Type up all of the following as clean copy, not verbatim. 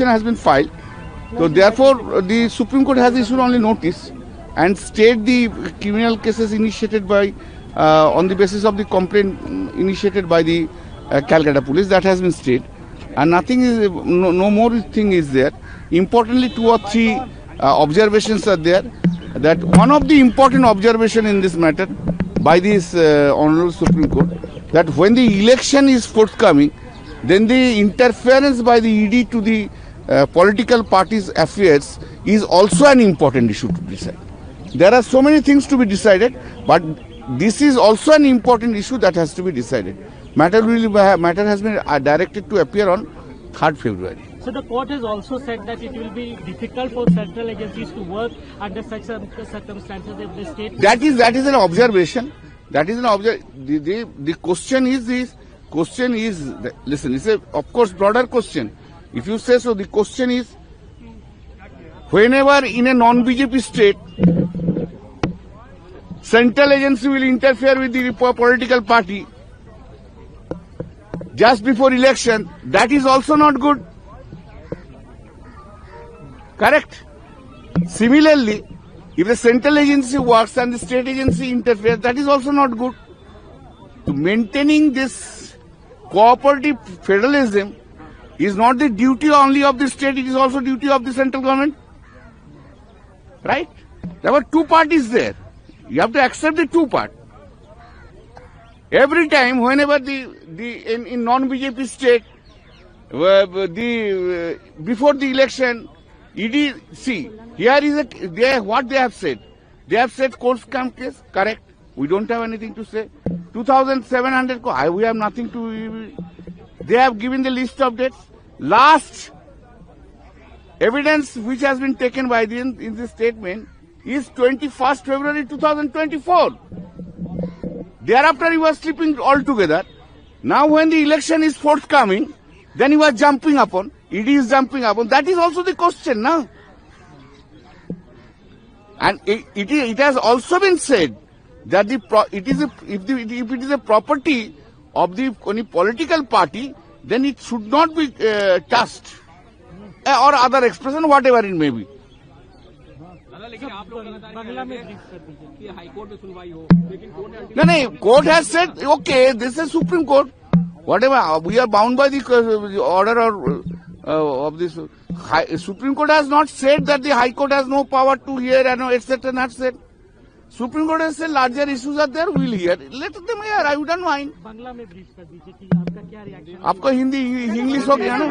has been filed. So therefore, the Supreme Court has issued only notice and stayed the criminal cases initiated by on the basis of the complaint initiated by the Calcutta police. That has been stayed, and nothing is no more thing is there. Importantly, 2 or 3 observations are there. That one of the important observation in this matter by this Honorable Supreme Court, that when the election is forthcoming, then the interference by the ED to the political parties' affairs is also an important issue to decide. There are so many things to be decided, but this is also an important issue that has to be decided. Matter has been directed to appear on 3rd February. So the court has also said that it will be difficult for central agencies to work under such circumstances if the state... That is an observation. That is an the question is this. Question is, listen, it's a, of course, broader question. If you say so, the question is, whenever in a non-BJP state, central agency will interfere with the political party just before election, that is also not good. Correct? Similarly, if the central agency works and the state agency interferes, that is also not good. So maintaining this cooperative federalism is not the duty only of the state, it is also duty of the central government. Right? There were 2 parties there. You have to accept the 2 parts. Every time, whenever in non-BJP state, before the election, ED, see, here is what they have said. They have said court scam case, correct. We don't have anything to say. 2,700, we have nothing to... They have given the list of dates. Last evidence which has been taken by in this statement is 21st February 2024. Thereafter he was sleeping altogether. Now when the election is forthcoming, then he was jumping upon, ED is jumping upon. That is also the question now. And it has also been said that if it is a property of the any political party, then it should not be touched or other expression, whatever it may be. No, court has said, okay, this is Supreme Court. Whatever, we are bound by the order of this. Supreme Court has not said that the High Court has no power to hear and etc. Not said. Supreme Court से larger issues are there, will hear, let them hear, I wouldn't mind. Bangla में brief कर दीजिए कि आपका क्या reaction. आपको Hindi English हो गया ना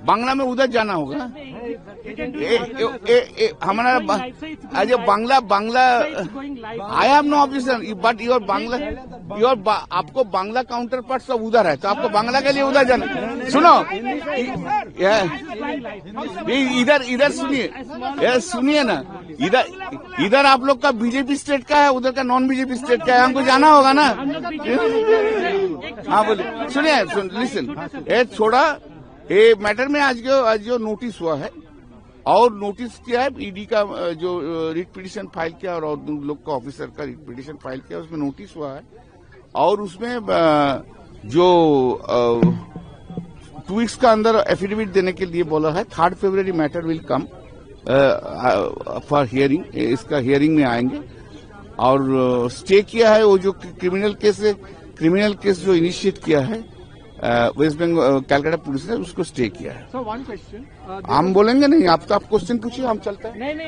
बांग्ला में उधर जाना होगा हमारा आज Bangla I have no objection, but your Bangla आपको बांग्ला काउंटर पार्ट सब उधर है, तो आपको बांग्ला के लिए उधर जाना। सुनो इधर सुनिए ना, इधर आप लोग का बीजेपी स्टेट का है, उधर का नॉन बीजेपी स्टेट का है, हमको जाना होगा ना। हाँ बोलिए, सुनिए लिसन, ये छोड़ा ये मैटर में आज जो नोटिस हुआ है, और नोटिस किया है ईडी का जो रिट पिटीशन फाइल किया और उन लोग का ऑफिसर का रिट पिटीशन फाइल किया, उसमें नोटिस हुआ है और उसमें जो 2 वीक्स का अंदर एफिडेविट देने के लिए बोला है। 3rd February matter will come for hearing, इसका हियरिंग में आएंगे और स्टे किया है वो जो क्रिमिनल केस जो इनिशिएट किया है वेस्ट बंगाल कैलकाटा पुलिस ने, उसको स्टे किया है। So one question, हम बोलेंगे नहीं, आप तो आप क्वेश्चन पूछिए, हम चलते हैं।